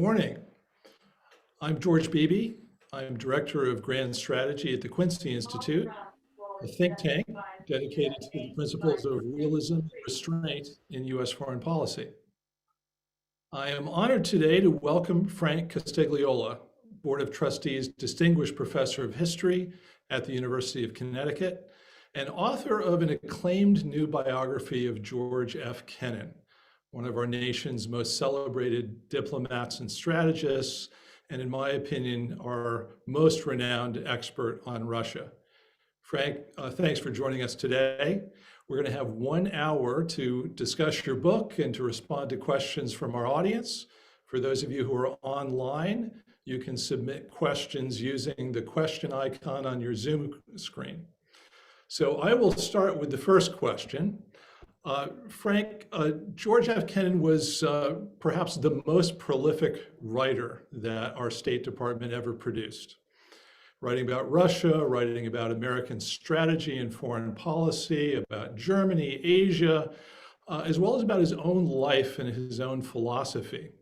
Morning. I'm George Beebe. I'm Director of Grand Strategy at the Quincy Institute, a think tank dedicated to the principles of realism and restraint in U.S. foreign policy. I am honored today to welcome Frank Costigliola, Board of Trustees Distinguished Professor of History at the University of Connecticut, and author of an acclaimed new biography of George F. Kennan, one of our nation's most celebrated diplomats and strategists, and in my opinion, our most renowned expert on Russia. Frank, thanks for joining us today. We're going to have 1 hour to discuss your book and to respond to questions from our audience. For those of you who are online, you can submit questions using the question icon on your Zoom screen. So I will start with the first question. Frank, George F. Kennan was perhaps the most prolific writer that our State Department ever produced. Writing about Russia, writing about American strategy and foreign policy, about Germany, Asia, as well as about his own life and his own philosophy.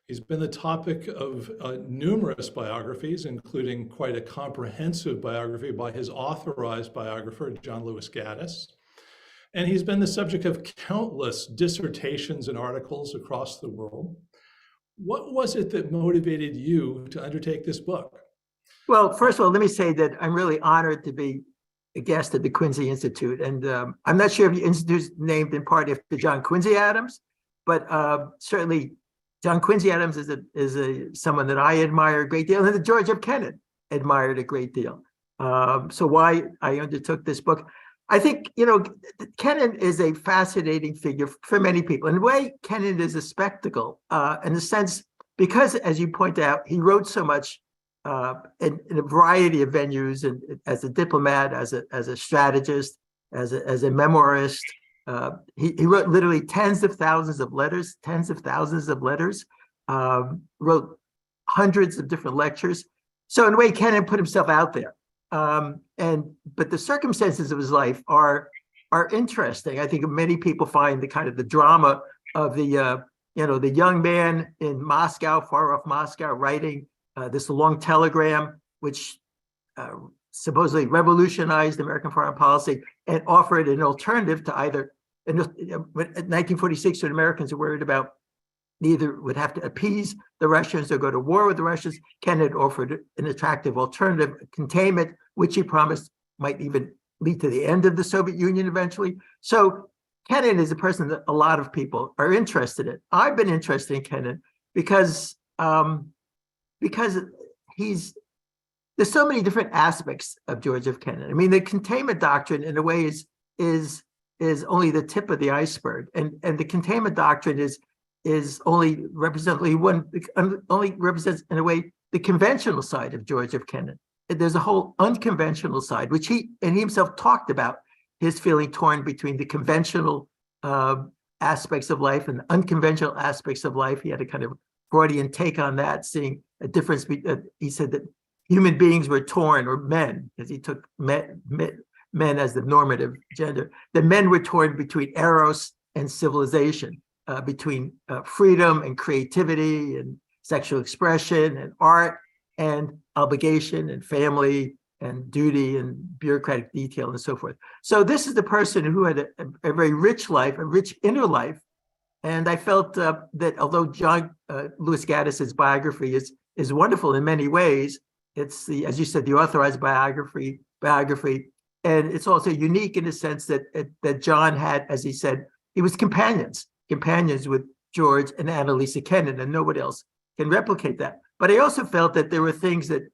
He's been the topic of numerous biographies, including quite a comprehensive biography by his authorized biographer, John Lewis Gaddis. And he's been the subject of countless dissertations and articles across the world. What was it that motivated you to undertake this book? Well, first of all, let me say that I'm really honored to be a guest at the Quincy Institute. And I'm not sure if the Institute is named in part after John Quincy Adams, but certainly John Quincy Adams is someone that I admire a great deal, and that George F. Kennan admired a great deal. So why I undertook this book. I think, Kennan is a fascinating figure for many people. In a way, Kennan is a spectacle in a sense, because as you point out, he wrote so much in a variety of venues, and as a diplomat, as a strategist, as a memoirist. He wrote literally tens of thousands of letters, wrote hundreds of different lectures. So in a way, Kennan put himself out there. But the circumstances of his life are interesting. I think many people find the drama of the young man in Moscow, far off Moscow, writing this long telegram, which supposedly revolutionized American foreign policy and offered an alternative to either. In 1946, when Americans were worried about either would have to appease the Russians or go to war with the Russians, Kennan offered an attractive alternative, containment, which he promised might even lead to the end of the Soviet Union eventually. So Kennan is a person that a lot of people are interested in. I've been interested in Kennan because there's so many different aspects of George F. Kennan. I mean, the containment doctrine, in a way, is only the tip of the iceberg, and the containment doctrine only represents in a way the conventional side of George F. Kennan. There's a whole unconventional side, which he himself talked about, his feeling torn between the conventional aspects of life and the unconventional aspects of life. He had a kind of Freudian take on that, seeing a difference. He said that human beings were torn, or men, because he took men as the normative gender. The men were torn between eros and civilization, between freedom and creativity and sexual expression and art and obligation and family and duty and bureaucratic detail and so forth. So this is the person who had a very rich life, a rich inner life. And I felt that although John Lewis Gaddis's biography is wonderful in many ways, it's as you said, the authorized biography, and it's also unique in the sense that John had, as he said, he was companions with George and Annalisa Kennan, and nobody else can replicate that. But I also felt that there were things that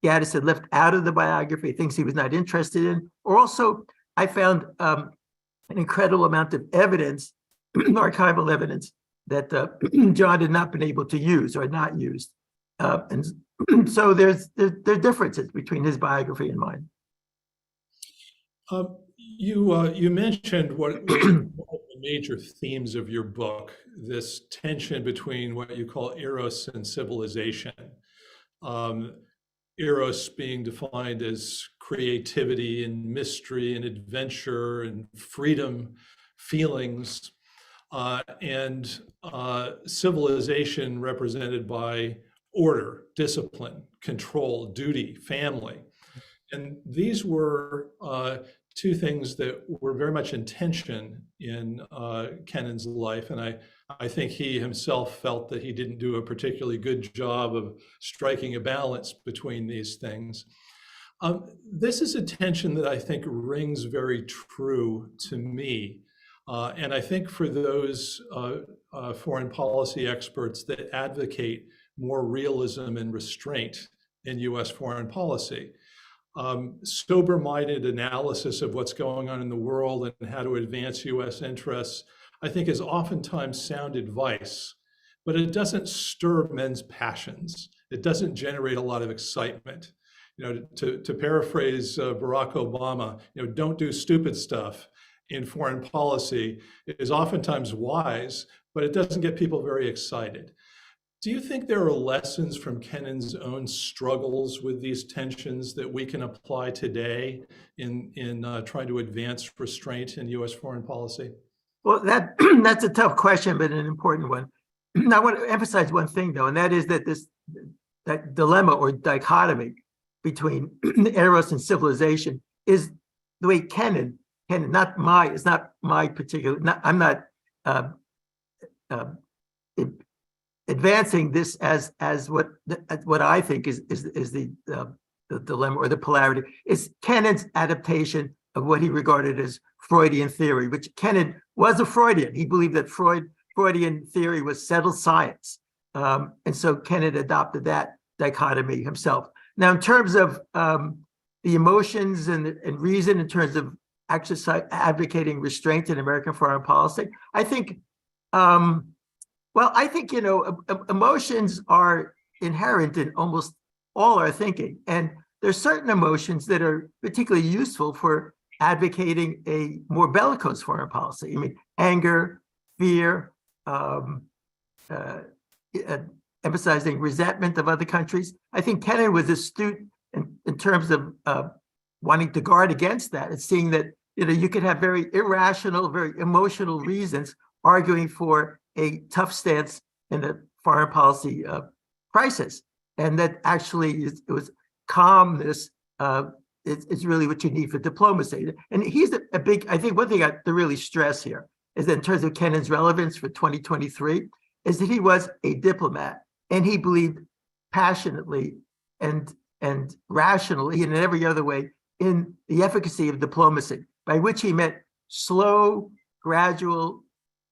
Gaddis had left out of the biography, things he was not interested in, or also I found an incredible amount of evidence, archival evidence, that John had not been able to use or not used. And so there are differences between his biography and mine. You mentioned one of the major themes of your book, this tension between what you call eros and civilization. Eros being defined as creativity and mystery and adventure and freedom feelings, and civilization represented by order, discipline, control, duty, family. And these were two things that were very much in tension in Kennan's life. And I think he himself felt that he didn't do a particularly good job of striking a balance between these things. This is a tension that I think rings very true to me. And I think for those foreign policy experts that advocate more realism and restraint in US foreign policy, sober-minded analysis of what's going on in the world and how to advance US interests, I think is oftentimes sound advice, but it doesn't stir men's passions. It doesn't generate a lot of excitement. You know, to paraphrase Barack Obama, you know, don't do stupid stuff in foreign policy is oftentimes wise, but it doesn't get people very excited. Do you think there are lessons from Kennan's own struggles with these tensions that we can apply today in trying to advance restraint in US foreign policy? Well, that's a tough question, but an important one. I want to emphasize one thing, though, and that is that that dilemma or dichotomy between eros and civilization is the way Kennan, it's not my particular, I'm not advancing this as what I think is the dilemma or the polarity. Is Kennan's adaptation of what he regarded as Freudian theory, which Kennan was a Freudian. He believed that Freudian theory was settled science. And so Kennan adopted that dichotomy himself. Now, in terms of the emotions and reason, in terms of advocating restraint in American foreign policy, I think, you know, emotions are inherent in almost all our thinking. And there's certain emotions that are particularly useful for advocating a more bellicose foreign policy. I mean, anger, fear, emphasizing resentment of other countries. I think Kennan was astute in terms of wanting to guard against that and seeing that, you know, you could have very irrational, very emotional reasons arguing for a tough stance in the foreign policy crisis. And that actually it was calmness is really what you need for diplomacy. And he's a big, I think one thing I have to really stress here is that in terms of Kennan's relevance for 2023, is that he was a diplomat and he believed passionately and rationally and in every other way in the efficacy of diplomacy, by which he meant slow, gradual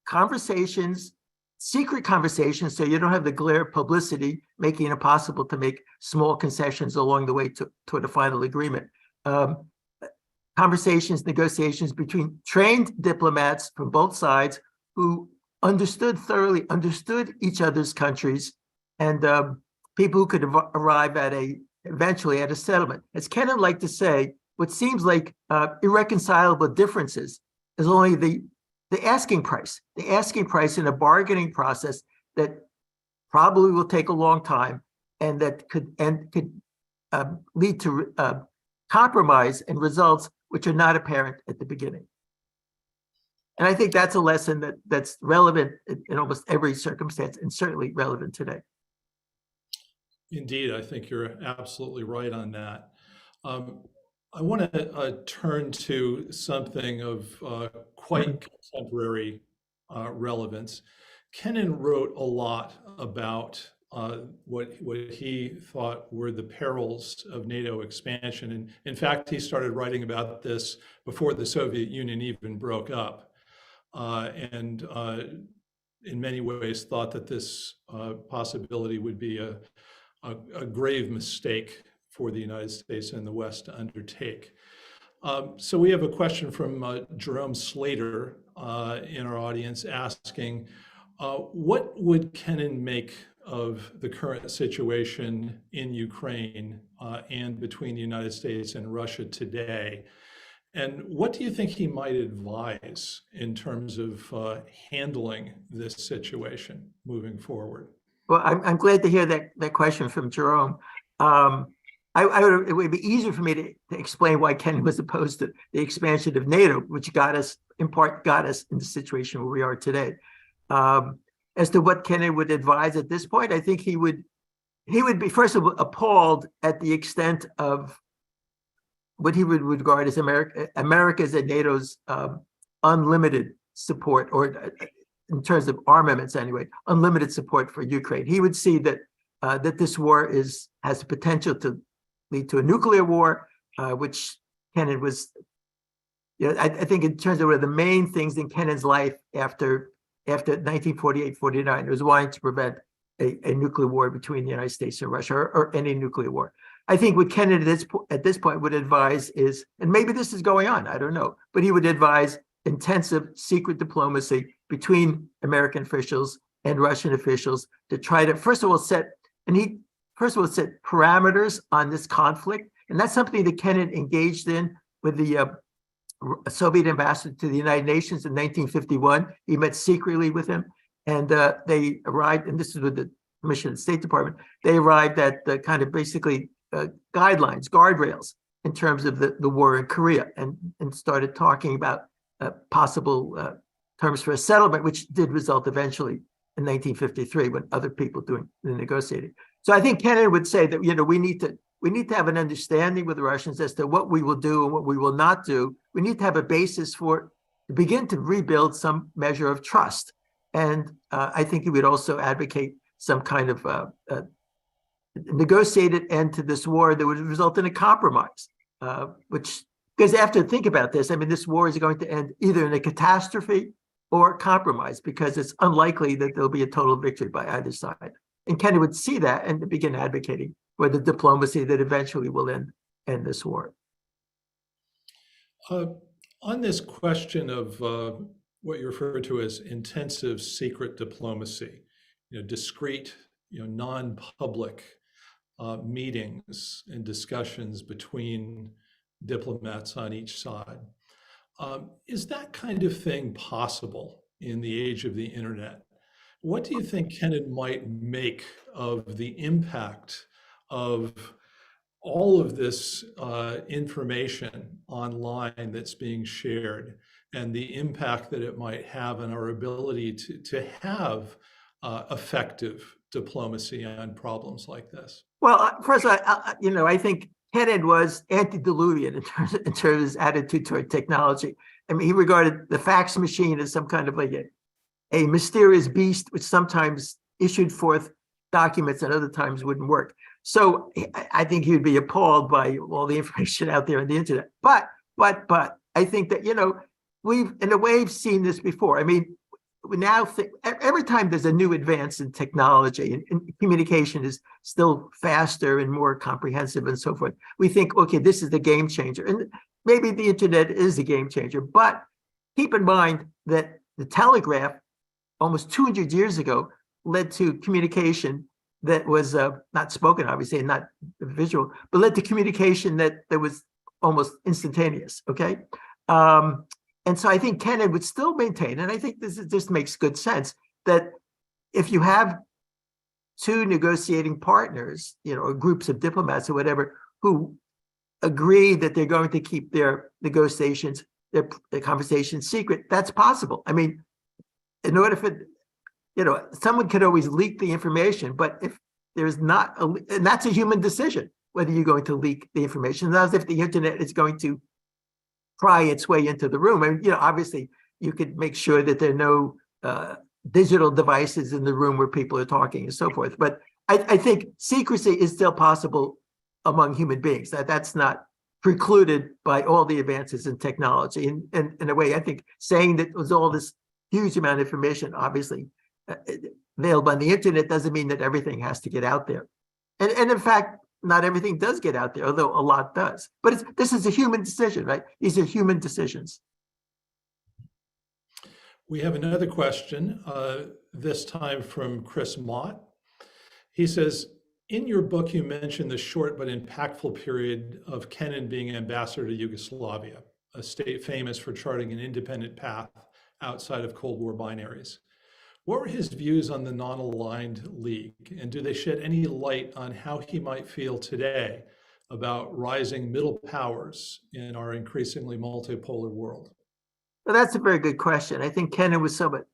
conversations, secret conversations, so you don't have the glare of publicity making it impossible to make small concessions along the way toward a final agreement. Conversations, negotiations between trained diplomats from both sides who thoroughly understood each other's countries, and people who could arrive eventually at a settlement. As Kennan liked to say, what seems like irreconcilable differences is only the asking price in a bargaining process that probably will take a long time and that could lead to compromise and results which are not apparent at the beginning. And I think that's a lesson that's relevant in almost every circumstance and certainly relevant today. Indeed, I think you're absolutely right on that. I want to turn to something of quite contemporary relevance. Kennan wrote a lot about what he thought were the perils of NATO expansion. And in fact, he started writing about this before the Soviet Union even broke up. And in many ways thought that this possibility would be a grave mistake for the United States and the West to undertake. So we have a question from Jerome Slater in our audience asking, what would Kennan make of the current situation in Ukraine and between the United States and Russia today? And what do you think he might advise in terms of handling this situation moving forward? Well, I'm glad to hear that question from Jerome. it would be easier for me to explain why Kennan was opposed to the expansion of NATO, which in part got us in the situation where we are today. As to what Kennan would advise at this point, I think he would be, first of all, appalled at the extent of what he would regard as America's and NATO's unlimited support, or in terms of armaments anyway, unlimited support for Ukraine. He would see that this war has the potential to lead to a nuclear war, which Kennan was, I think in terms of one of the main things in Kennan's life after 1948-49, it was wanting to prevent a nuclear war between the United States and Russia, or any nuclear war. I think what Kennan at this point would advise is, and maybe this is going on, I don't know, but he would advise intensive secret diplomacy between American officials and Russian officials to try to, first of all, set parameters on this conflict. And that's something that Kennan engaged in with the Soviet ambassador to the United Nations in 1951. He met secretly with him, and they arrived, and this is with the permission of the State Department, they arrived at the kind of basically guidelines, guardrails in terms of the war in Korea, and started talking about possible terms for a settlement, which did result eventually in 1953 when other people doing the negotiating. So I think Kennan would say that, we need to have an understanding with the Russians as to what we will do and what we will not do. We need to have a basis to begin to rebuild some measure of trust. And I think he would also advocate some kind of negotiated end to this war that would result in a compromise, because think about this, I mean, this war is going to end either in a catastrophe or compromise, because it's unlikely that there'll be a total victory by either side. And Kennan would see that and begin advocating for the diplomacy that eventually will end this war. On this question of what you refer to as intensive secret diplomacy, discrete, non-public meetings and discussions between diplomats on each side. Is that kind of thing possible in the age of the internet? What do you think Kennan might make of the impact of all of this information online that's being shared, and the impact that it might have on our ability to have effective diplomacy on problems like this? Well, first, I think Kennan was antediluvian in terms of his attitude toward technology. I mean, he regarded the fax machine as some kind of like a mysterious beast, which sometimes issued forth documents and other times wouldn't work. So I think he would be appalled by all the information out there on the internet. But I think that, we've in a way seen this before. I mean, we now think every time there's a new advance in technology and communication is still faster and more comprehensive and so forth, we think, okay, this is the game changer. And maybe the internet is a game changer, but keep in mind that the telegraph almost 200 years ago led to communication that was not spoken, obviously, and not visual, but led to communication that was almost instantaneous, okay? And so I think Kennan would still maintain, and I think this makes good sense, that if you have two negotiating partners, or groups of diplomats or whatever, who agree that they're going to keep their negotiations, their conversations secret, that's possible. I mean, in order for, someone could always leak the information, but if there's not, and that's a human decision, whether you're going to leak the information, not as if the internet is going to pry its way into the room. And, obviously you could make sure that there are no digital devices in the room where people are talking and so forth. But I think secrecy is still possible among human beings. That's not precluded by all the advances in technology. And in a way, I think saying that there's all this huge amount of information, obviously available on the internet, doesn't mean that everything has to get out there. And in fact, not everything does get out there, although a lot does. But this is a human decision, right? These are human decisions. We have another question, this time from Chris Mott. He says, in your book, you mentioned the short but impactful period of Kennan being ambassador to Yugoslavia, a state famous for charting an independent path outside of Cold War binaries. What were his views on the non-aligned league, and do they shed any light on how he might feel today about rising middle powers in our increasingly multipolar world? Well, that's a very good question. I think Kennan was somewhat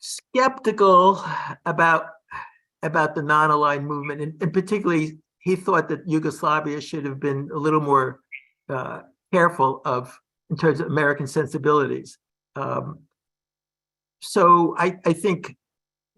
skeptical about the non-aligned movement, and particularly he thought that Yugoslavia should have been a little more careful in terms of American sensibilities. So I think,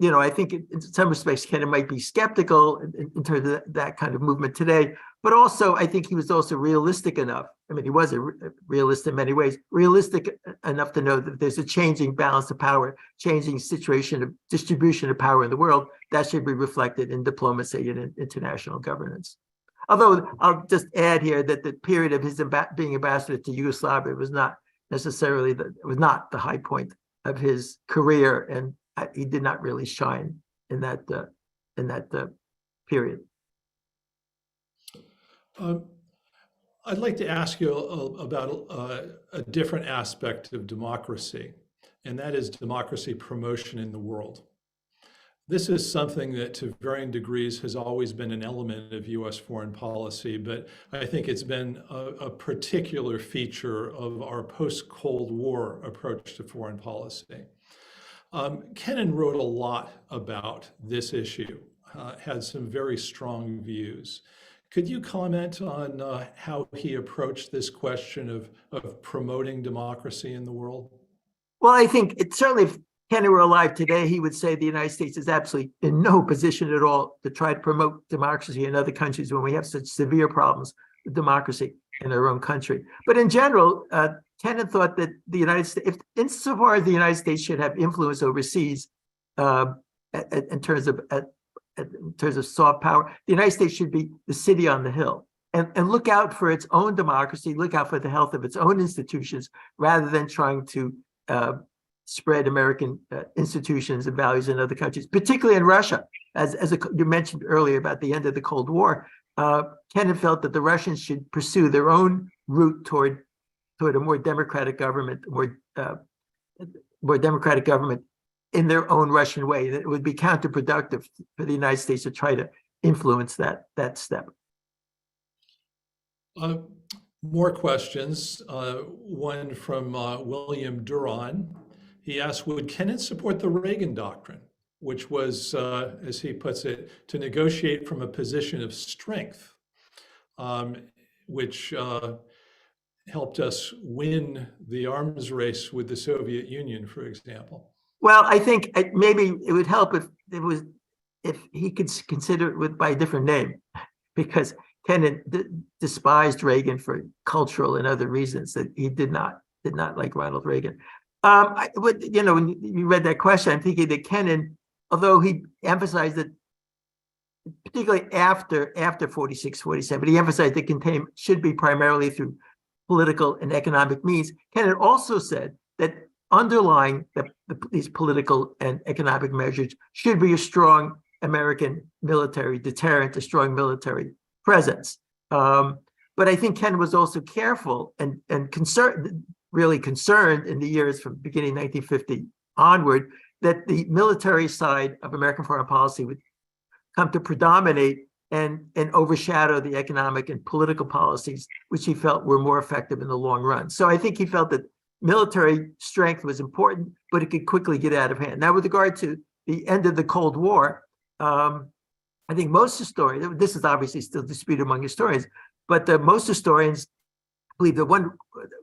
I think in some respects Kennan might be skeptical in terms of that kind of movement today, but also I think he was also realistic enough. I mean, he was a realist in many ways, realistic enough to know that there's a changing balance of power, changing situation of distribution of power in the world that should be reflected in diplomacy and in international governance. Although I'll just add here that the period of his being ambassador to Yugoslavia was not necessarily the high point of his career, and he did not really shine in that period. I'd like to ask you about a different aspect of democracy, and that is democracy promotion in the world. This is something that to varying degrees has always been an element of US foreign policy, but I think it's been a particular feature of our post-Cold War approach to foreign policy. Kennan wrote a lot about this issue, had some very strong views. Could you comment on how he approached this question of promoting democracy in the world? Well, I think it's certainly, if Kennan were alive today, he would say the United States is absolutely in no position at all to try to promote democracy in other countries when we have such severe problems with democracy in our own country. But in general, Kennan thought that the United States, insofar as the United States should have influence overseas in terms of soft power, the United States should be the city on the hill and look out for its own democracy, look out for the health of its own institutions, rather than trying to spread American institutions and values in other countries, particularly in Russia. As you mentioned earlier about the end of the Cold War, Kennan felt that the Russians should pursue their own route toward a more democratic government, more democratic government in their own Russian way. That it would be counterproductive for the United States to try to influence that step. More questions. One from William Duran. He asked, would Kennan support the Reagan doctrine, which was, as he puts it, to negotiate from a position of strength, which helped us win the arms race with the Soviet Union, for example? Well, I think maybe it would help if he could consider it by a different name, because Kennan despised Reagan for cultural and other reasons that he did not like Ronald Reagan. When you read that question, I'm thinking that Kennan, although he emphasized that, particularly after 46, 47, he emphasized that containment should be primarily through political and economic means. Kennan also said that underlying these political and economic measures should be a strong American military deterrent, a strong military presence. But I think Kennan was also careful and really concerned in the years from beginning 1950 onward that the military side of American foreign policy would come to predominate and overshadow the economic and political policies, which he felt were more effective in the long run. So I think he felt that military strength was important, but it could quickly get out of hand. Now, with regard to the end of the Cold War, I think most historians, this is obviously still disputed among historians, but most historians believe that one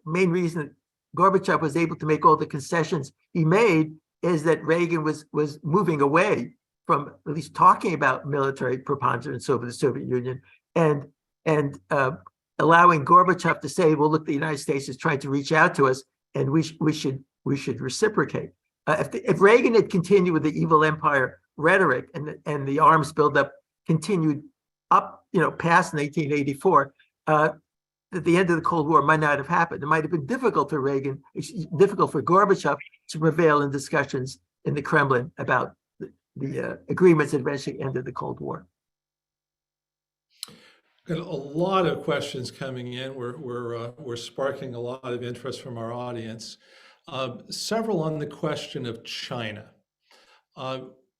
main reason that Gorbachev was able to make all the concessions he made is that Reagan was moving away from at least talking about military preponderance over the Soviet Union and allowing Gorbachev to say, well, look, the United States is trying to reach out to us and we should reciprocate. If Reagan had continued with the evil empire rhetoric and the arms buildup continued up, past 1984, at the end of the Cold War might not have happened. It might have been difficult for Reagan, difficult for Gorbachev to prevail in discussions in the Kremlin about the agreements that eventually ended the Cold War. Got a lot of questions coming in. We're sparking a lot of interest from our audience. Several on the question of China.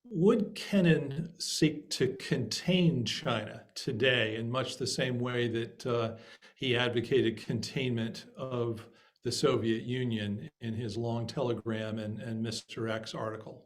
Would Kennan seek to contain China today in much the same way that he advocated containment of the Soviet Union in his long telegram and Mr. X article?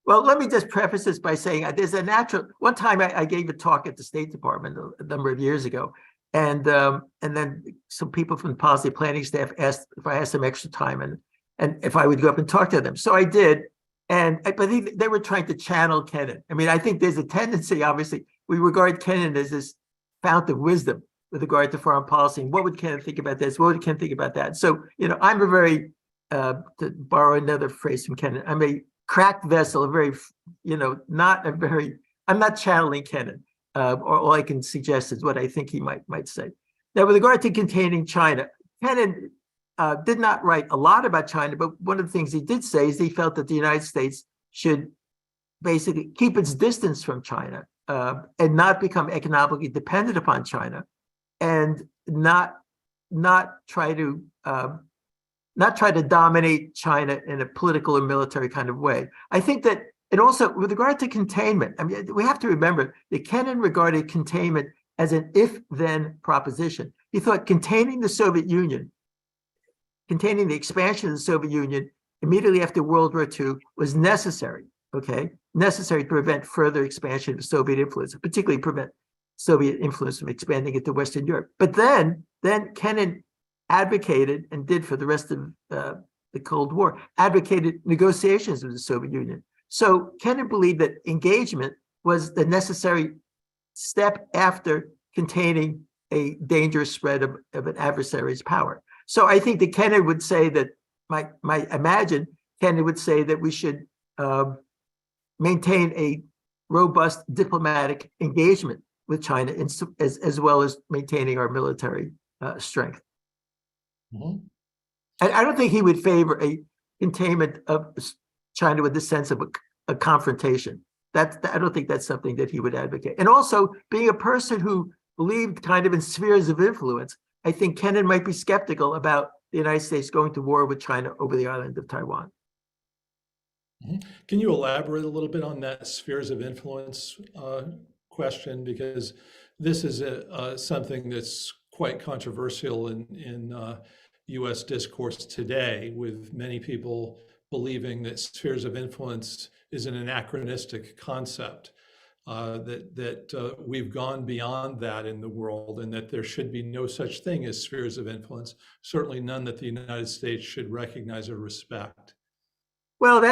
Well, let me just preface this by saying there's a natural. One time I gave a talk at the State Department a number of years ago, and then some people from the policy planning staff asked if I had some extra time and if I would go up and talk to them. So I did, but they were trying to channel Kennan. I mean, I think there's a tendency, obviously, we regard Kennan as this fount of wisdom with regard to foreign policy. And what would Kennan think about this? What would Kennan think about that? So, I'm a very, to borrow another phrase from Kennan, I'm a cracked vessel, a very, I'm not channeling Kennan, or all I can suggest is what I think he might say. Now, with regard to containing China, Kennan did not write a lot about China, but one of the things he did say is he felt that the United States should basically keep its distance from China and not become economically dependent upon China, and not try to dominate China in a political or military kind of way. I think that, and also with regard to containment, I mean, we have to remember that Kennan regarded containment as an if-then proposition. He thought containing the Soviet Union, containing the expansion of the Soviet Union immediately after World War II was necessary, necessary to prevent further expansion of Soviet influence, particularly prevent Soviet influence from expanding into Western Europe. But then Kennan advocated, and did for the rest of the Cold War, advocated negotiations with the Soviet Union. So Kennan believed that engagement was the necessary step after containing a dangerous spread of an adversary's power. So I think that Kennan would say that, imagine Kennan would say that we should maintain a robust diplomatic engagement with China as well as maintaining our military strength. Mm-hmm. I don't think he would favor a containment of China with the sense of a confrontation. I don't think that's something that he would advocate. And also, being a person who believed kind of in spheres of influence, I think Kennan might be skeptical about the United States going to war with China over the island of Taiwan. Mm-hmm. Can you elaborate a little bit on that spheres of influence question? Because this is something that's quite controversial in U.S. discourse today, with many people believing that spheres of influence is an anachronistic concept, that we've gone beyond that in the world, and that there should be no such thing as spheres of influence, certainly none that the United States should recognize or respect. Well,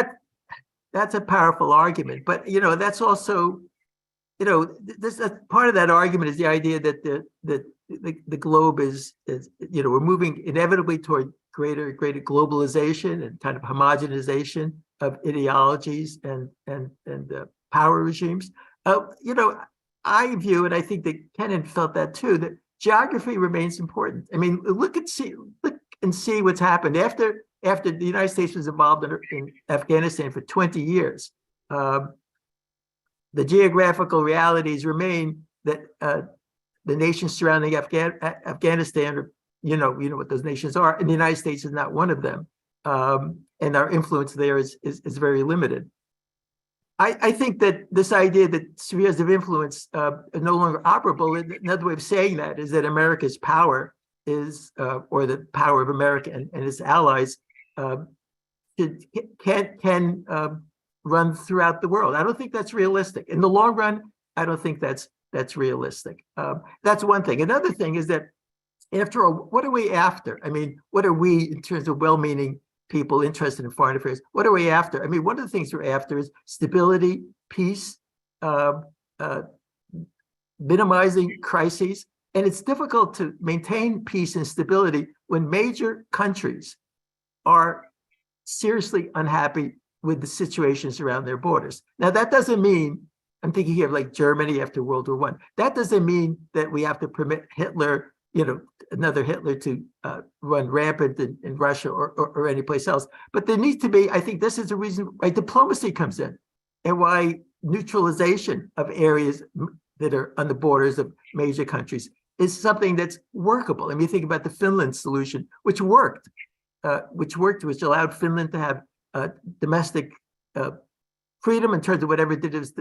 that's a powerful argument, but that's also, this part of that argument is the idea that the globe is we're moving inevitably toward greater globalization and kind of homogenization of ideologies and power regimes. I view, and I think that Kennan felt that too, that geography remains important. I mean, look and see what's happened after the United States was involved in Afghanistan for 20 years. The geographical realities remain that the nations surrounding Afghanistan are, you know what those nations are, and the United States is not one of them. And our influence there is very limited. I think that this idea that spheres of influence are no longer operable, another way of saying that is that America's power is, or the power of America and its allies can run throughout the world. I don't think that's realistic. In the long run, I don't think that's realistic. That's one thing. Another thing is that, after all, what are we after? I mean, what are we, in terms of well-meaning people interested in foreign affairs, what are we after? I mean, one of the things we're after is stability, peace, minimizing crises. And it's difficult to maintain peace and stability when major countries are seriously unhappy with the situations around their borders. Now, that doesn't mean, I'm thinking here of like Germany after World War I. That doesn't mean that we have to permit Hitler, another Hitler to run rampant in Russia or any place else. But there needs to be, I think this is the reason why diplomacy comes in, and why neutralization of areas that are on the borders of major countries is something that's workable. I mean, you think about the Finland solution, which worked, which allowed Finland to have domestic freedom in terms of whatever it did is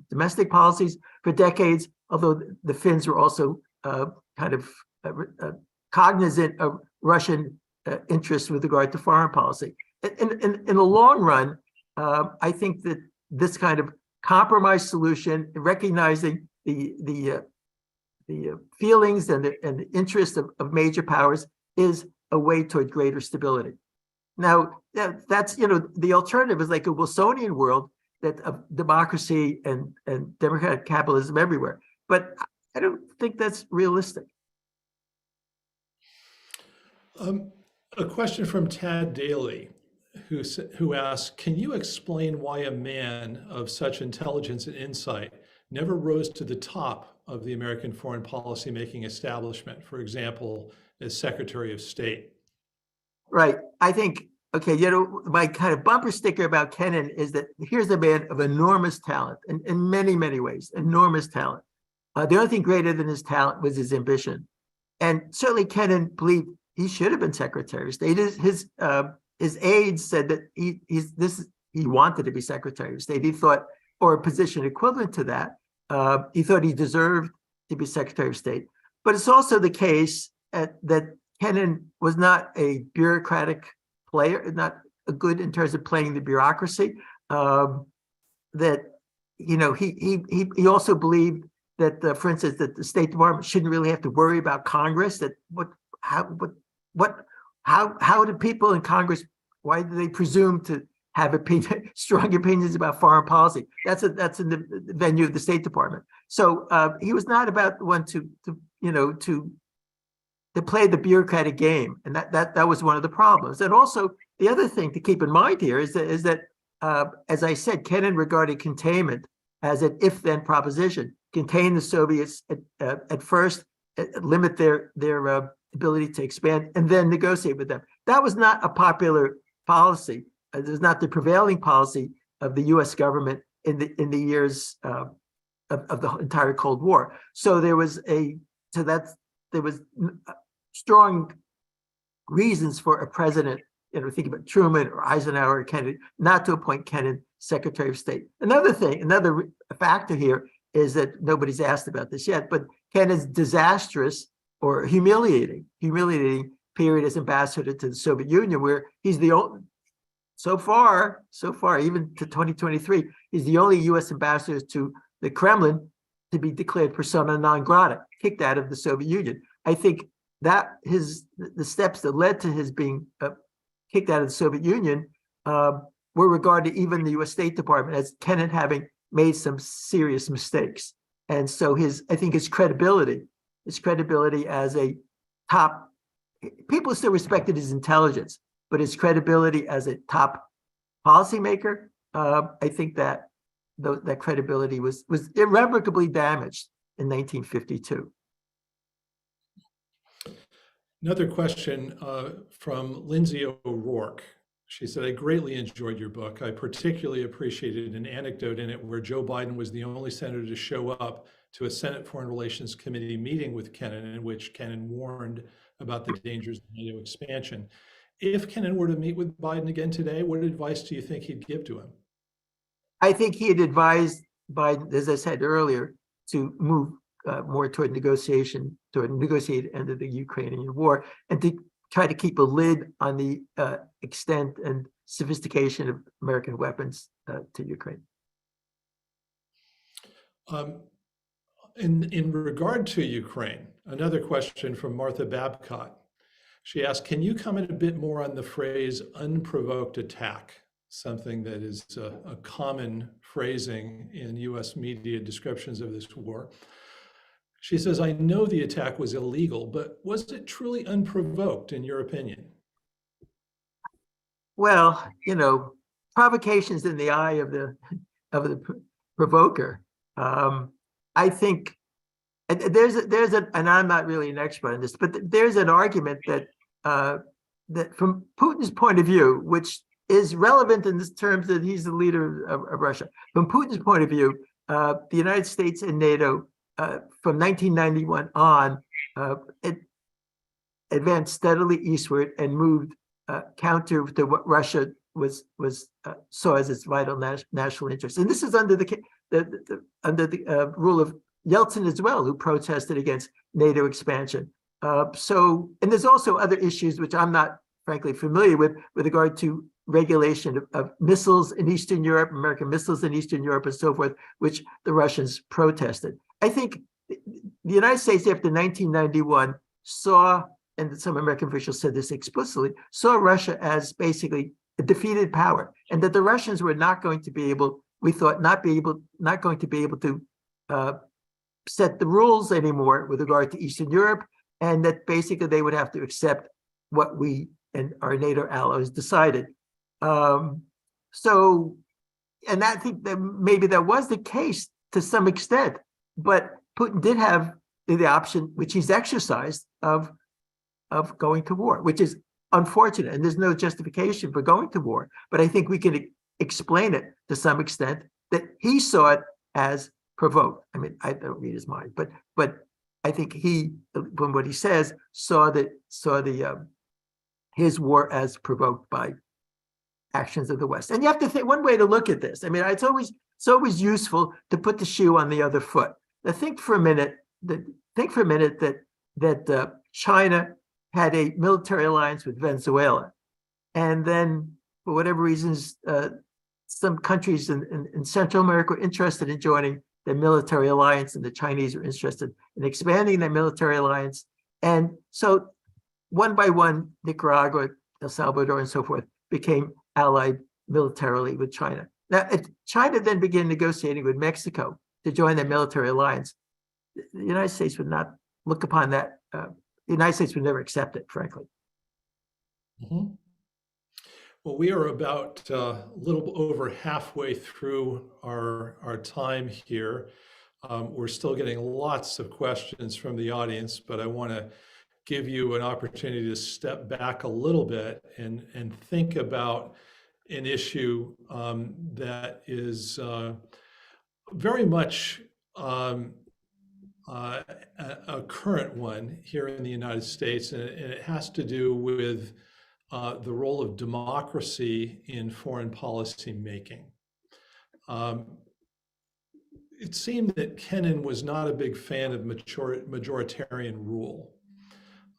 domestic policies for decades, although the Finns were also kind of cognizant of Russian interests with regard to foreign policy. In the long run, I think that this kind of compromise solution, recognizing the feelings and the interests of major powers, is a way toward greater stability. Now, that's, the alternative is like a Wilsonian world that of democracy and democratic capitalism everywhere. But I don't think that's realistic. A question from Tad Daly, who asks, can you explain why a man of such intelligence and insight never rose to the top of the American foreign policy making establishment, for example, as Secretary of State? Right. I think, okay, my kind of bumper sticker about Kennan is that here's a man of enormous talent in many, many ways, enormous talent. The only thing greater than his talent was his ambition. And certainly Kennan believed he should have been Secretary of State. His aides said that he wanted to be Secretary of State. He thought, or a position equivalent to that, he thought he deserved to be Secretary of State. But it's also the case that Kennan was not a bureaucratic player, not a good in terms of playing the bureaucracy. That he also believed that, for instance, that the State Department shouldn't really have to worry about Congress. That how do people in Congress, why do they presume to have strong opinions about foreign policy? That's in the venue of the State Department. So he was not about the one to play the bureaucratic game, and that was one of the problems. And also the other thing to keep in mind here is that as I said, Kennan regarded containment as an if-then proposition. Contain the Soviets at first, limit their ability to expand, and then negotiate with them. That was not a popular policy. It was not the prevailing policy of the U.S. government in the years of the entire Cold War. So there was strong reasons for a president, think about Truman or Eisenhower or Kennedy, not to appoint Kennan Secretary of State. Another factor here is that nobody's asked about this yet, but Kennan's disastrous or humiliating period as ambassador to the Soviet Union, where he's the only, so far, even to 2023, he's the only U.S. ambassador to the Kremlin to be declared persona non grata, kicked out of the Soviet Union. I think that the steps that led to his being kicked out of the Soviet Union were regarded even the U.S. State Department as Kennan having made some serious mistakes. And so I think his credibility as a top, people still respected his intelligence, but his credibility as a top policymaker, I think that credibility was irrevocably damaged in 1952. Another question from Lindsay O'Rourke. She said, I greatly enjoyed your book. I particularly appreciated an anecdote in it where Joe Biden was the only senator to show up to a Senate Foreign Relations Committee meeting with Kennan, in which Kennan warned about the dangers of NATO expansion. If Kennan were to meet with Biden again today, what advice do you think he'd give to him? I think he had advised Biden, as I said earlier, to move more toward negotiate end of the Ukrainian war, and to try to keep a lid on the extent and sophistication of American weapons to Ukraine. In regard to Ukraine, another question from Martha Babcott. She asked, can you comment a bit more on the phrase unprovoked attack, something that is a common phrasing in US media descriptions of this war? She says, I know the attack was illegal, but was it truly unprovoked in your opinion? Well, provocations in the eye of the provoker. I think there's and I'm not really an expert on this, but there's an argument that from Putin's point of view, which is relevant in this terms that he's the leader of Russia. From Putin's point of view, the United States and NATO from 1991 on, it advanced steadily eastward and moved counter to what Russia saw as its vital national interest. And this is under the rule of Yeltsin as well, who protested against NATO expansion. And there's also other issues which I'm not frankly familiar with regard to regulation of missiles in Eastern Europe, American missiles in Eastern Europe and so forth, which the Russians protested. I think the United States after 1991 saw, and some American officials said this explicitly, saw Russia as basically a defeated power, and that the Russians were not going to be able, we thought, not going to be able to set the rules anymore with regard to Eastern Europe, and that basically they would have to accept what we and our NATO allies decided. And I think that maybe that was the case to some extent, but Putin did have the option, which he's exercised, of going to war, which is unfortunate, and there's no justification for going to war. But I think we can explain it to some extent that he saw it as provoked. I mean, I don't read his mind, but I think he, from what he says, saw his war as provoked by actions of the West. And you have to think, one way to look at this, I mean, it's always useful to put the shoe on the other foot. Now, think for a minute that China had a military alliance with Venezuela, and then for whatever reasons, some countries in Central America were interested in joining the military alliance, and the Chinese were interested in expanding their military alliance. And so one by one, Nicaragua, El Salvador, and so forth became allied militarily with China. Now, if China then began negotiating with Mexico to join their military alliance, the United States would not look upon that. The United States would never accept it, frankly. Mm-hmm. Well, we are about a little over halfway through our time here. We're still getting lots of questions from the audience, but I want to give you an opportunity to step back a little bit and think about an issue that is very much a current one here in the United States, and it has to do with the role of democracy in foreign policy making. It seemed that Kennan was not a big fan of majoritarian rule.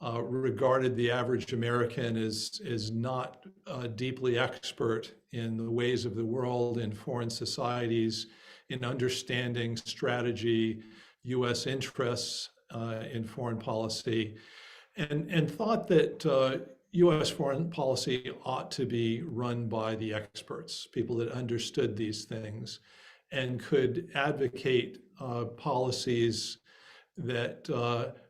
Regarded the average American as not deeply expert in the ways of the world, in foreign societies, in understanding strategy, U.S. interests in foreign policy, and thought that U.S. foreign policy ought to be run by the experts, people that understood these things and could advocate policies that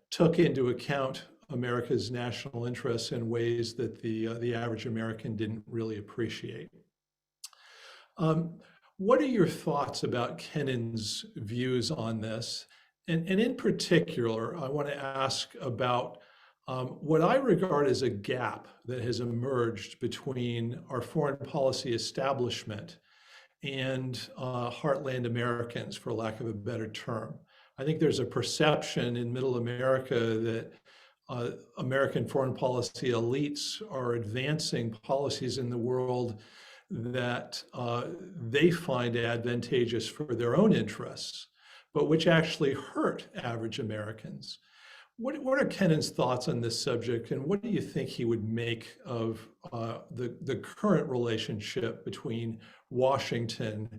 took into account America's national interests in ways that the average American didn't really appreciate. What are your thoughts about Kennan's views on this? And in particular, I want to ask about what I regard as a gap that has emerged between our foreign policy establishment and heartland Americans, for lack of a better term. I think there's a perception in Middle America that American foreign policy elites are advancing policies in the world that they find advantageous for their own interests, but which actually hurt average Americans. What are Kennan's thoughts on this subject, and what do you think he would make of the current relationship between Washington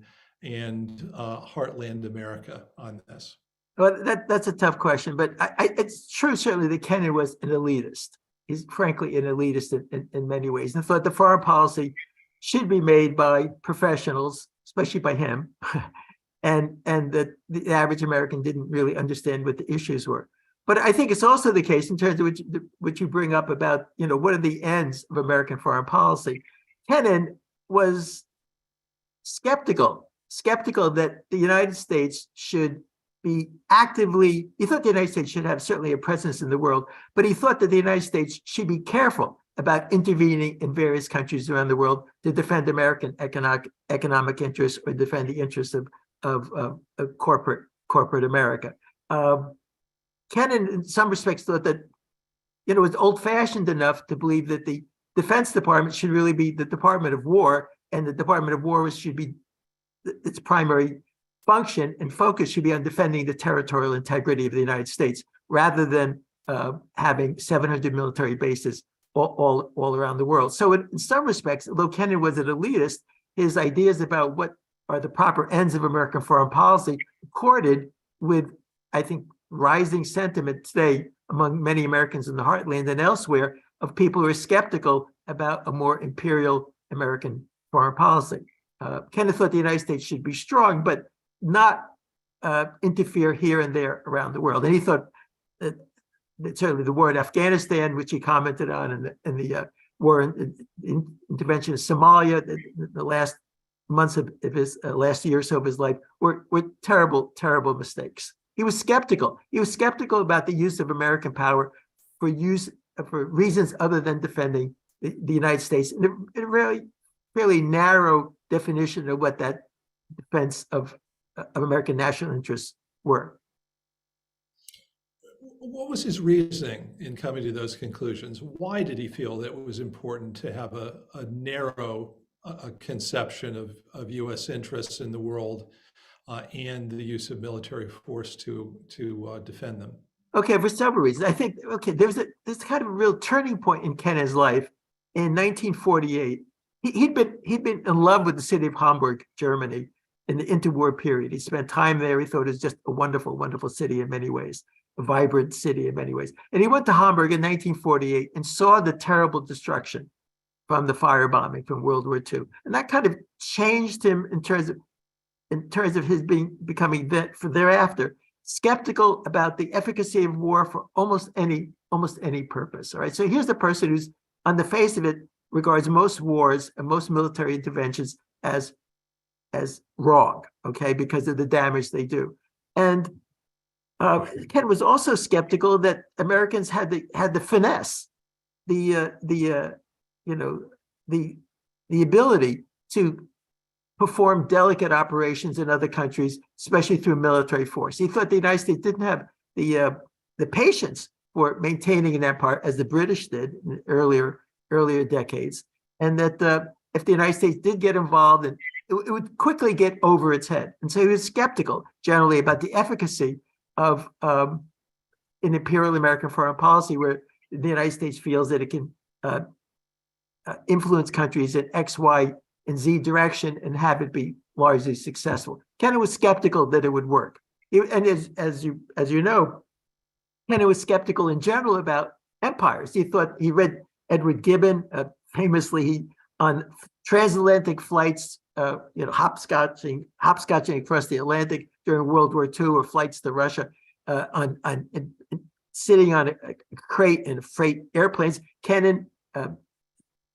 and heartland America on this? Well, that's a tough question, but it's true certainly that Kennan was an elitist. He's frankly an elitist in many ways, and thought the foreign policy should be made by professionals, especially by him, and that the average American didn't really understand what the issues were. But I think it's also the case in terms of what you bring up about, what are the ends of American foreign policy. Kennan was skeptical that the United States should be actively, he thought the United States should have certainly a presence in the world, but he thought that the United States should be careful about intervening in various countries around the world to defend American economic interests or defend the interests of corporate America. Kennan, in some respects, thought that it was old-fashioned enough to believe that the Defense Department should really be the Department of War, and the Department of War should be its primary function and focus should be on defending the territorial integrity of the United States, rather than having 700 military bases all around the world. So in some respects, although Kennan was an elitist, his ideas about what are the proper ends of American foreign policy accorded with, I think, rising sentiment today among many Americans in the heartland and elsewhere of people who are skeptical about a more imperial American foreign policy. Kennan thought the United States should be strong, but not interfere here and there around the world. And he thought that certainly the war in Afghanistan, which he commented on, and the war in intervention in Somalia, the last months of his last year or so of his life were terrible, terrible mistakes. He was skeptical. He was skeptical about the use of American power for reasons other than defending the United States, in a really fairly narrow definition of what that defense of American national interests were. What was his reasoning in coming to those conclusions? Why did he feel that it was important to have a narrow conception of U.S. interests in the world and the use of military force to defend them? Okay, for several reasons. I think, there's kind of a real turning point in Kennan's life in 1948. He'd been in love with the city of Hamburg, Germany, in the interwar period. He spent time there. He thought it was just a wonderful, wonderful city in many ways, a vibrant city in many ways. And he went to Hamburg in 1948 and saw the terrible destruction from the firebombing from World War II. And that kind of changed him in terms of his becoming thereafter skeptical about the efficacy of war for almost any purpose. All right. So here's the person who's, on the face of it, regards most wars and most military interventions as wrong, okay, because of the damage they do. And Ken was also skeptical that Americans had the finesse, the ability to perform delicate operations in other countries, especially through military force. He thought the United States didn't have the patience for maintaining an empire as the British did in earlier decades, and that if the United States did get involved, and it would quickly get over its head. And so he was skeptical generally about the efficacy of an imperial American foreign policy, where the United States feels that it can influence countries in X, Y, and Z direction and have it be largely successful. Kennan was skeptical that it would work. And as you know, Kennan was skeptical in general about empires. He read Edward Gibbon, famously on transatlantic flights, hopscotching across the Atlantic during World War II, or flights to Russia, sitting on a crate in freight airplanes,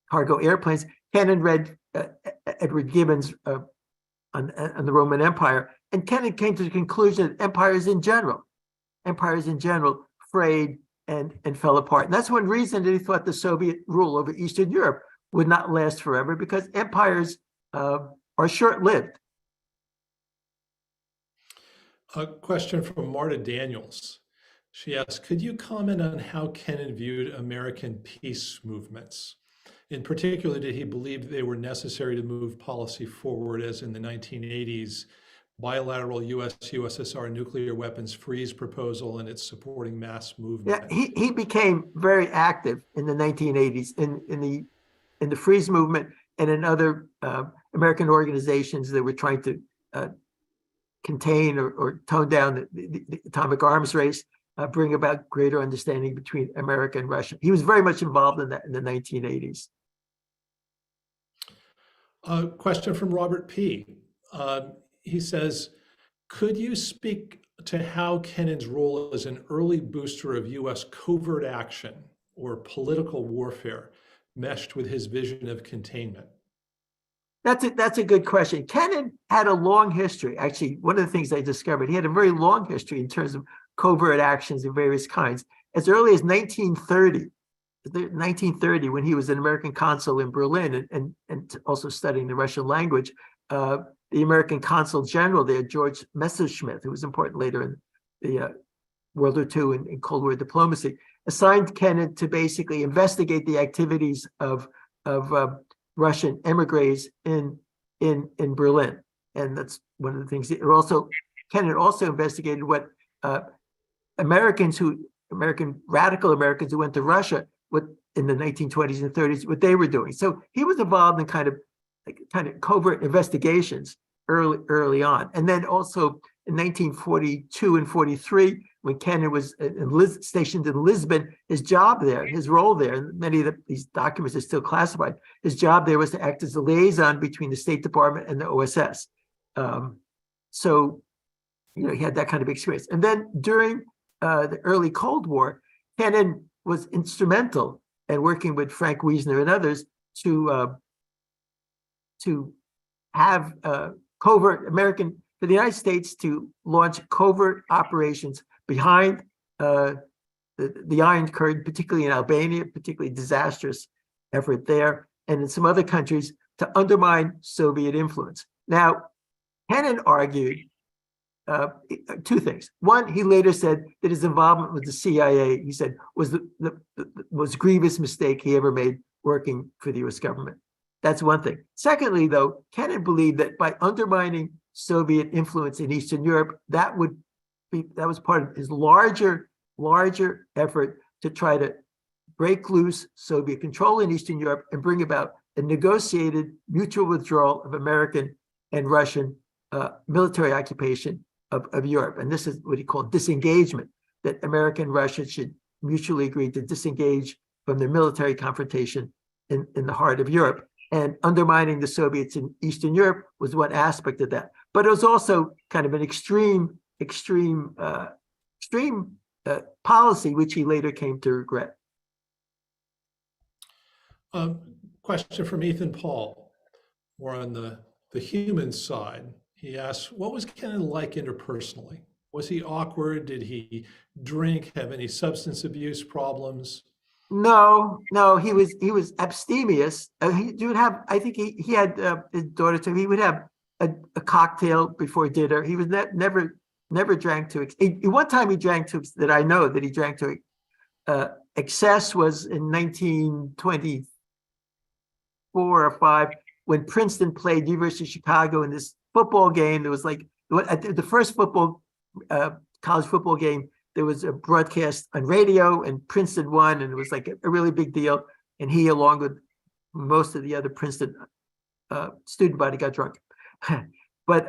cargo airplanes. Kennan read Edward Gibbon's on the Roman Empire, and Kennan came to the conclusion that empires in general frayed and fell apart. And that's one reason that he thought the Soviet rule over Eastern Europe would not last forever, because empires are short-lived. A question from Marta Daniels. She asks, could you comment on how Kennan viewed American peace movements? In particular, did he believe they were necessary to move policy forward, as in the 1980s, bilateral US-USSR nuclear weapons freeze proposal and its supporting mass movement? Yeah, he became very active in the 1980s in the freeze movement and in other American organizations that were trying to contain or tone down the atomic arms race, bring about greater understanding between America and Russia. He was very much involved in that in the 1980s. A question from Robert P. He says, could you speak to how Kennan's role as an early booster of US covert action or political warfare meshed with his vision of containment? That's a good question. Kennan had a long history. Actually, one of the things I discovered, he had a very long history in terms of covert actions of various kinds. As early as 1930, when he was an American consul in Berlin and also studying the Russian language, the American consul general there, George Messerschmitt, who was important later in World War II and Cold War diplomacy, assigned Kennan to basically investigate the activities of Russian emigres in Berlin, and that's one of the things. Kennan also investigated what American radical Americans who went to Russia in the 1920s and 30s, what they were doing. So he was involved in kind of covert investigations early on, and then also in 1942 and 43, when Kennan was stationed in Lisbon, his job there, his role there, and many of these documents are still classified, his job there was to act as a liaison between the State Department and the OSS. So, he had that kind of experience. And then during the early Cold War, Kennan was instrumental in working with Frank Wiesner and others to have covert for the United States to launch covert operations behind the Iron Curtain, particularly in Albania, particularly disastrous effort there, and in some other countries to undermine Soviet influence. Now, Kennan argued two things. One, he later said that his involvement with the CIA, he said, was the most grievous mistake he ever made working for the U.S. government. That's one thing. Secondly, though, Kennan believed that by undermining Soviet influence in Eastern Europe, that was part of his larger effort to try to break loose Soviet control in Eastern Europe and bring about a negotiated mutual withdrawal of American and Russian military occupation of Europe. And this is what he called disengagement, that America and Russia should mutually agree to disengage from their military confrontation in the heart of Europe. And undermining the Soviets in Eastern Europe was one aspect of that. But it was also kind of an extreme policy, which he later came to regret. Question from Ethan Paul, more on the human side. He asks, what was Kennan like interpersonally? Was he awkward? Did he drink, have any substance abuse problems? No, he was abstemious. He would have, I think he had his daughter too. He would have a cocktail before dinner. He was never drank to. One time he drank to that I know that he drank to excess was in 1924 or 5 when Princeton played University of Chicago in this football game. There was like the first college football game. There was a broadcast on radio, and Princeton won, and it was like a really big deal. And he, along with most of the other Princeton student body, got drunk. But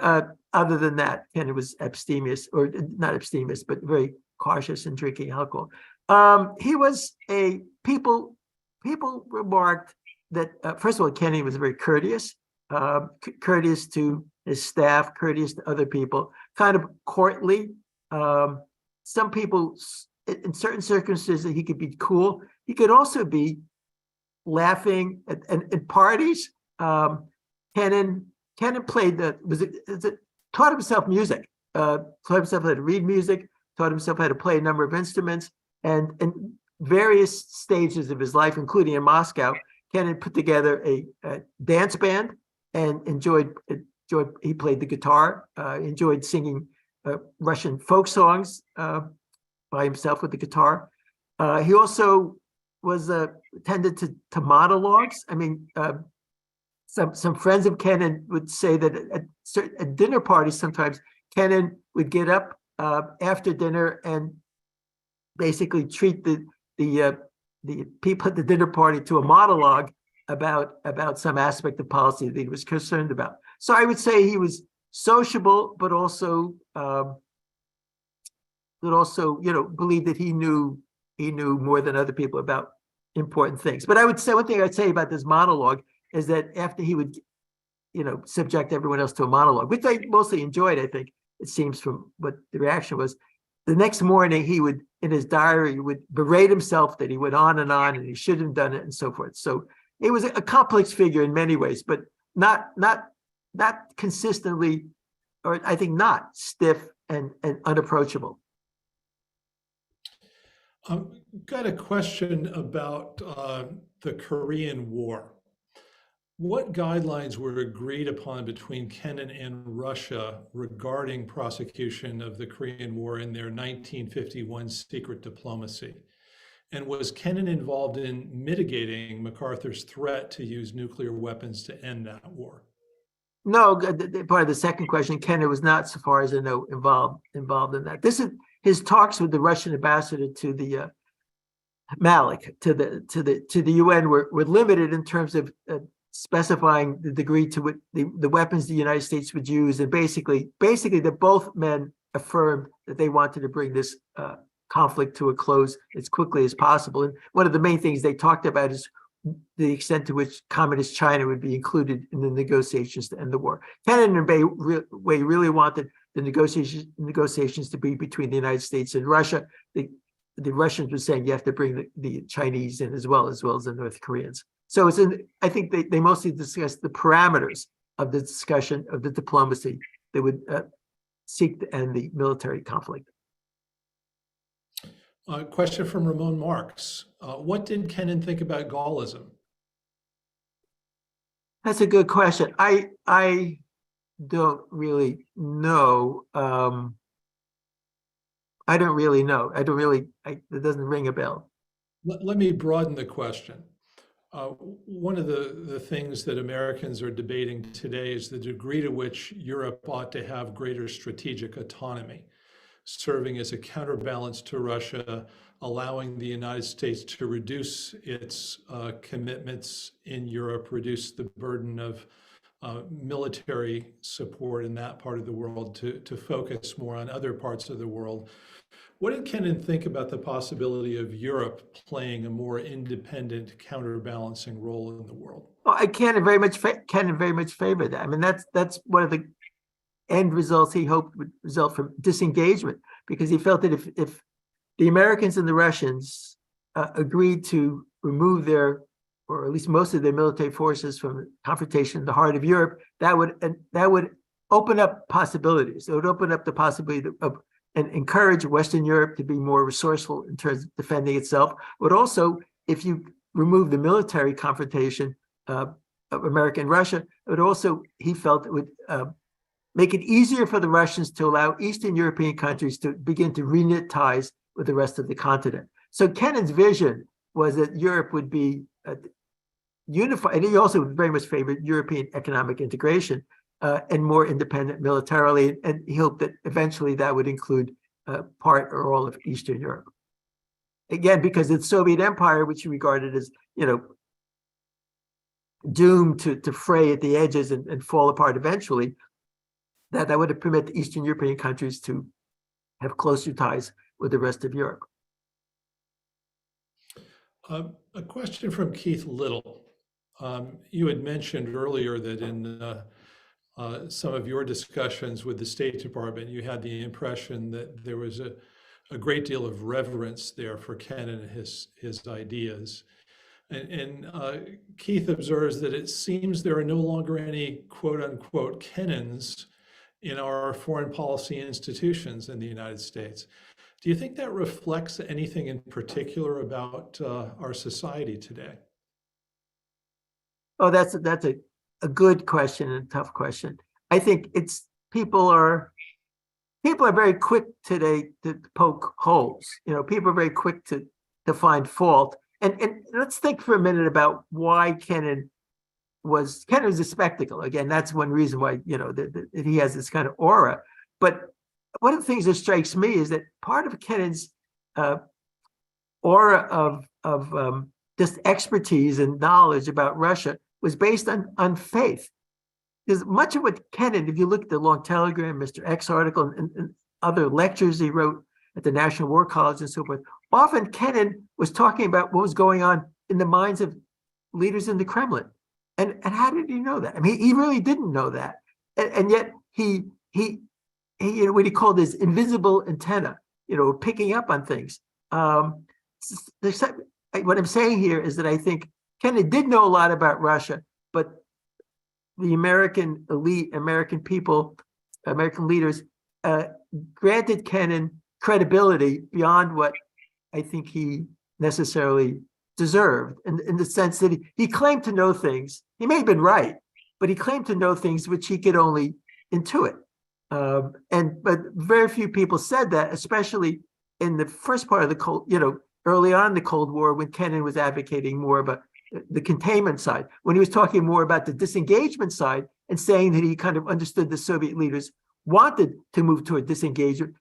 other than that, Kennan was abstemious, or not abstemious, but very cautious in drinking alcohol. He was people remarked that, first of all, Kennan was very courteous, courteous to his staff, courteous to other people, kind of courtly. Some people, in certain circumstances, he could be cool. He could also be laughing at parties. Kennan played taught himself music, taught himself how to read music, taught himself how to play a number of instruments, and in various stages of his life, including in Moscow, Kennan put together a dance band and enjoyed. He played the guitar, enjoyed singing Russian folk songs by himself with the guitar. He also was tended to monologues. I mean, some friends of Kennan would say that at dinner parties, sometimes Kennan would get up after dinner and basically treat the people at the dinner party to a monologue about some aspect of policy that he was concerned about. So I would say he was sociable, but also believed that he knew more than other people about important things. But I would say one thing I'd say about this monologue is that after he would, subject everyone else to a monologue, which I mostly enjoyed, I think it seems from what the reaction was, the next morning he would, in his diary, would berate himself that he went on and he shouldn't have done it and so forth. So it was a complex figure in many ways, but not consistently, or I think not stiff and unapproachable. Got a question about the Korean War. What guidelines were agreed upon between Kennan and Russia regarding prosecution of the Korean War in their 1951 secret diplomacy? And was Kennan involved in mitigating MacArthur's threat to use nuclear weapons to end that war? No, part of the second question, Kennan was not, so far as I know, involved in that. This is his talks with the Russian ambassador to the Malik to the UN were limited in terms of specifying the degree to which the weapons the United States would use, and basically that both men affirmed that they wanted to bring this conflict to a close as quickly as possible. And one of the main things they talked about is the extent to which communist China would be included in the negotiations to end the war. Kennan and Wei really wanted the negotiations to be between the United States and Russia. The Russians were saying you have to bring the Chinese in as well as the North Koreans. So I think they mostly discussed the parameters of the discussion of the diplomacy that would seek to end the military conflict. Question from Ramon Marks. What did Kennan think about Gaullism? That's a good question. I don't really know. I don't really know. It doesn't ring a bell. Let me broaden the question. One of the things that Americans are debating today is the degree to which Europe ought to have greater strategic autonomy, serving as a counterbalance to Russia, allowing the United States to reduce its commitments in Europe, reduce the burden of military support in that part of the world, to focus more on other parts of the world. What did Kennan think about the possibility of Europe playing a more independent, counterbalancing role in the world? Well, Kennan very much favored that. I mean, that's one of the end results he hoped would result from disengagement, because he felt that if the Americans and the Russians agreed to remove their, or at least most of their military forces from confrontation in the heart of Europe, that would open up possibilities. It would open up the possibility of and encourage Western Europe to be more resourceful in terms of defending itself. But also, if you remove the military confrontation of America and Russia, it would also, he felt, it would make it easier for the Russians to allow Eastern European countries to begin to reknit ties with the rest of the continent. So Kennan's vision was that Europe would be unified, and he also very much favored European economic integration and more independent militarily, and he hoped that eventually that would include part or all of Eastern Europe. Again, because the Soviet Empire, which he regarded as, doomed to fray at the edges and fall apart eventually, that would permit the Eastern European countries to have closer ties with the rest of Europe. A question from Keith Little. You had mentioned earlier that in some of your discussions with the State Department, you had the impression that there was a great deal of reverence there for Kennan and his ideas. And Keith observes that it seems there are no longer any quote unquote Kennans in our foreign policy institutions in the United States. Do you think that reflects anything in particular about our society today? Oh, that's a good question and a tough question. I think people are very quick today to poke holes. People are very quick to find fault. And let's think for a minute about why Kennan was a spectacle. Again, that's one reason why that he has this kind of aura. But one of the things that strikes me is that part of Kennan's aura of just expertise and knowledge about Russia was based on faith. Because much of what Kennan, if you look at the long telegram, Mr. X article, and other lectures he wrote at the National War College and so forth, often Kennan was talking about what was going on in the minds of leaders in the Kremlin. And how did he know that? I mean, he really didn't know that. And yet he what he called his invisible antenna, picking up on things. What I'm saying here is that I think Kennan did know a lot about Russia, but the American elite, American people, American leaders granted Kennan credibility beyond what I think he necessarily deserved, in the sense that he claimed to know things. he may have been right, but he claimed to know things which he could only intuit. But very few people said that, especially in the first part of the early on in the Cold War, when Kennan was advocating more about the containment side, when he was talking more about the disengagement side and saying that he kind of understood the Soviet leaders wanted to move toward disengagement.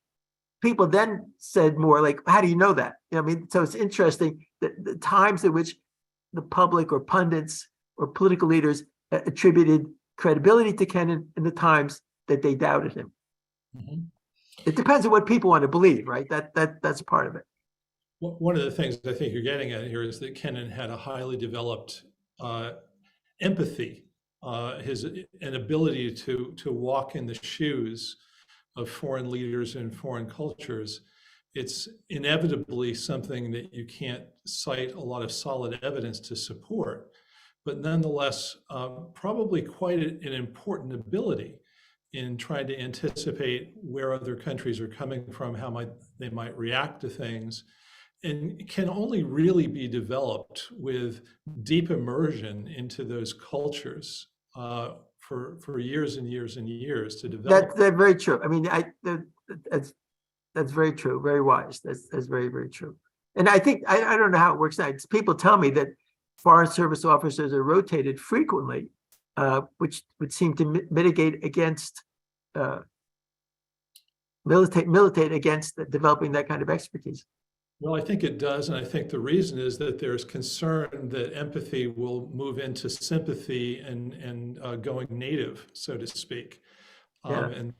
People then said more like, how do you know that? I mean, so it's interesting that the times in which the public or pundits or political leaders attributed credibility to Kennan and the times that they doubted him. Mm-hmm. It depends on what people want to believe, right? That's part of it. One of the things I think you're getting at here is that Kennan had a highly developed empathy, an ability to walk in the shoes of foreign leaders and foreign cultures. It's inevitably something that you can't cite a lot of solid evidence to support, but nonetheless, probably quite an important ability in trying to anticipate where other countries are coming from, how they might react to things, and can only really be developed with deep immersion into those cultures for years and years and years to develop. That's very true. I mean, that's very true. Very wise. That's very, very true. And I think I don't know how it works out. People tell me that Foreign Service officers are rotated frequently, which would seem to mitigate against militate against developing that kind of expertise. Well, I think it does, and I think the reason is that there's concern that empathy will move into sympathy and going native, so to speak. And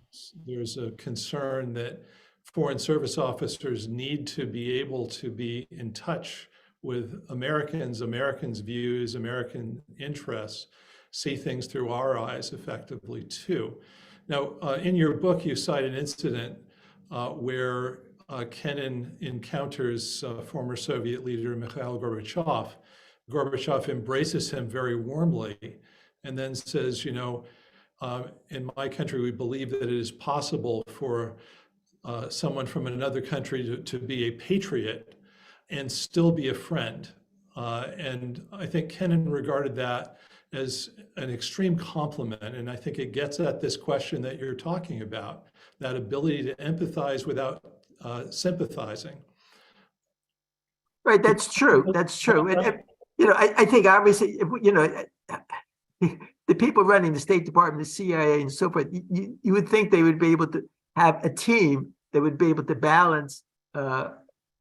there's a concern that Foreign Service officers need to be able to be in touch with Americans' views, American interests, see things through our eyes effectively too. Now, in your book, you cite an incident where Kennan encounters former Soviet leader Mikhail Gorbachev. Gorbachev embraces him very warmly and then says, in my country, we believe that it is possible for someone from another country to be a patriot and still be a friend. And I think Kennan regarded that as an extreme compliment. And I think it gets at this question that you're talking about, that ability to empathize without sympathizing. Right, that's true. That's true. And I think obviously, the people running the State Department, the CIA, and so forth, you would think they would be able to have a team that would be able to balance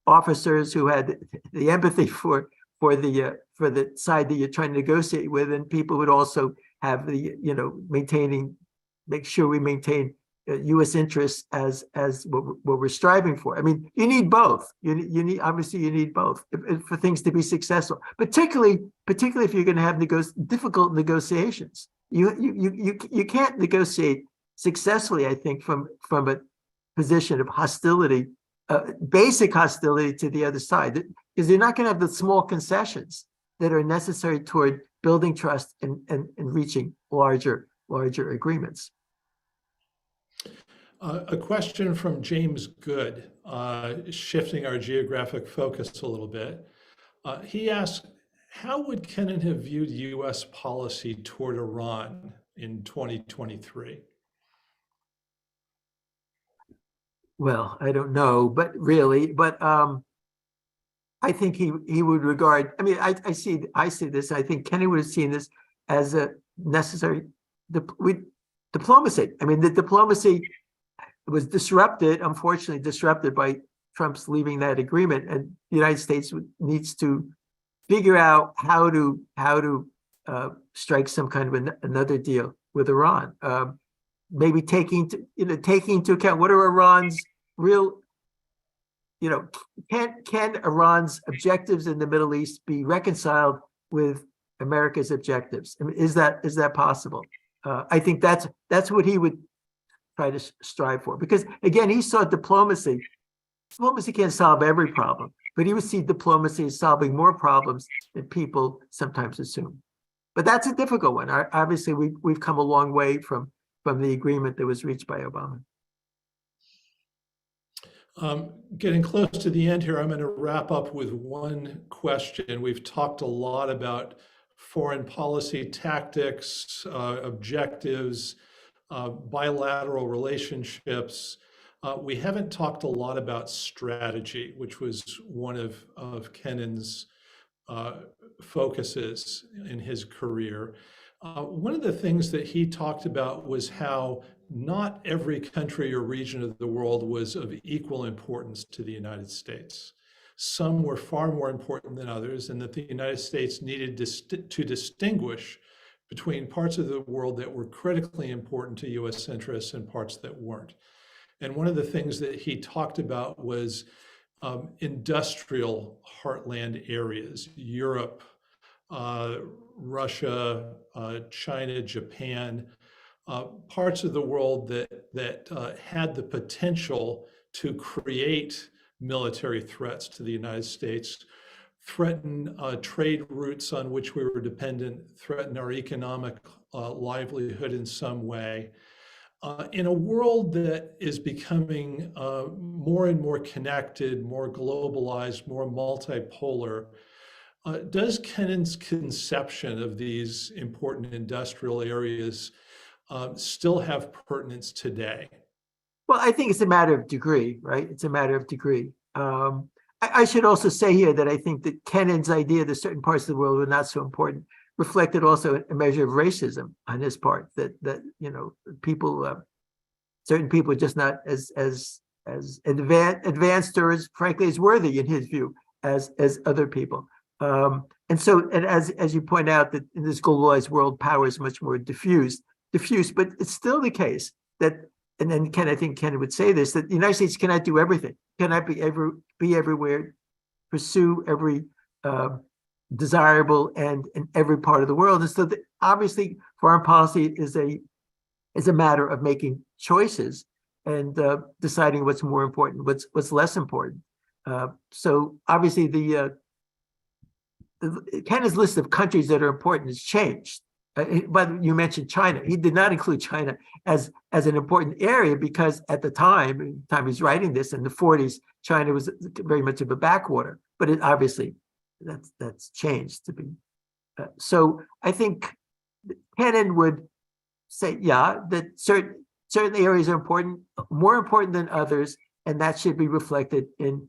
officers who had the empathy for the side that you're trying to negotiate with, and people would also have the make sure we maintain U.S. interests as what we're striving for. I mean, you need both. You need both for things to be successful. Particularly if you're going to have difficult negotiations. You can't negotiate successfully, I think, from a position of hostility, basic hostility to the other side, because you're not going to have the small concessions that are necessary toward building trust and reaching larger agreements. A question from James Good, shifting our geographic focus a little bit. He asked, how would Kennan have viewed U.S. policy toward Iran in 2023? Well, I don't know, but I think he would regard. I mean, I see this. I think Kennan would have seen this as a necessary diplomacy. I mean, the diplomacy was unfortunately disrupted by Trump's leaving that agreement, and the United States needs to figure out how to strike some kind of another deal with Iran. Maybe taking into account what are Iran's real, can Iran's objectives in the Middle East be reconciled with America's objectives? I mean, is that possible? I think that's what he would try to strive for, because again, he saw diplomacy. Diplomacy can't solve every problem, but he would see diplomacy as solving more problems than people sometimes assume. But that's a difficult one. Obviously, we've come a long way from the agreement that was reached by Obama. Getting close to the end here, I'm going to wrap up with one question. We've talked a lot about foreign policy tactics, objectives, bilateral relationships. We haven't talked a lot about strategy, which was one of Kennan's focuses in his career. One of the things that he talked about was how not every country or region of the world was of equal importance to the United States. Some were far more important than others, and that the United States needed to distinguish between parts of the world that were critically important to US interests and parts that weren't. And one of the things that he talked about was industrial heartland areas, Europe, Russia, China, Japan, parts of the world that had the potential to create military threats to the United States, threaten trade routes on which we were dependent, threaten our economic livelihood in some way. In a world that is becoming more and more connected, more globalized, more multipolar, does Kennan's conception of these important industrial areas still have pertinence today? Well, I think it's a matter of degree, right? It's a matter of degree. I should also say here that I think that Kennan's idea that certain parts of the world were not so important reflected also a measure of racism on his part, that people, certain people are just not as advanced or as frankly as worthy in his view as other people. And as you point out, that in this globalized world, power is much more diffuse, but it's still the case that, and then I think Kennan would say this, that the United States cannot do everything, cannot be everywhere, pursue every desirable and in every part of the world. And so obviously foreign policy is a matter of making choices and deciding what's more important, what's less important. So obviously Kennan's list of countries that are important has changed. But you mentioned China. He did not include China as an important area because at the time he's writing this in the 40s, China was very much of a backwater. But it obviously that's changed to be. So I think Kennan would say, yeah, that certain areas are important, more important than others, and that should be reflected in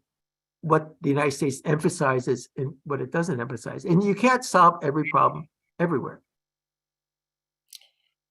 what the United States emphasizes and what it doesn't emphasize. And you can't solve every problem everywhere.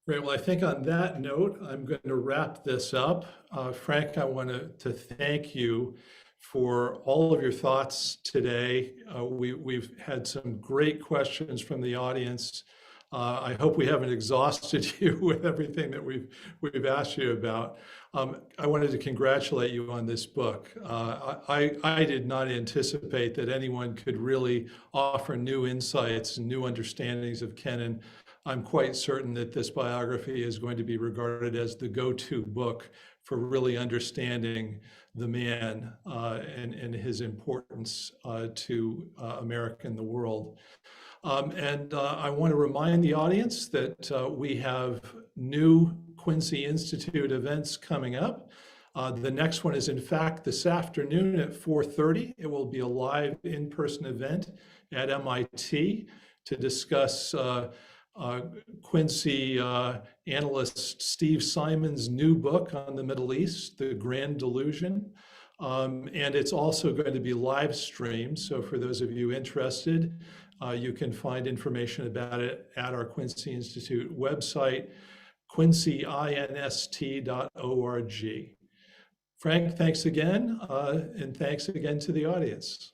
Great. Well, I think on that note, I'm going to wrap this up. Frank, I want to thank you for all of your thoughts today. We've had some great questions from the audience. I hope we haven't exhausted you with everything that we've asked you about. I wanted to congratulate you on this book. I did not anticipate that anyone could really offer new insights and new understandings of Kennan. I'm quite certain that this biography is going to be regarded as the go-to book for really understanding the man and his importance to America and the world. I want to remind the audience that we have new Quincy Institute events coming up. The next one is, in fact, this afternoon at 4:30. It will be a live in-person event at MIT to discuss Quincy analyst Steve Simon's new book on the Middle East, The Grand Delusion. And it's also going to be live streamed. So for those of you interested, you can find information about it at our Quincy Institute website, quincyinst.org. Frank, thanks again, and thanks again to the audience.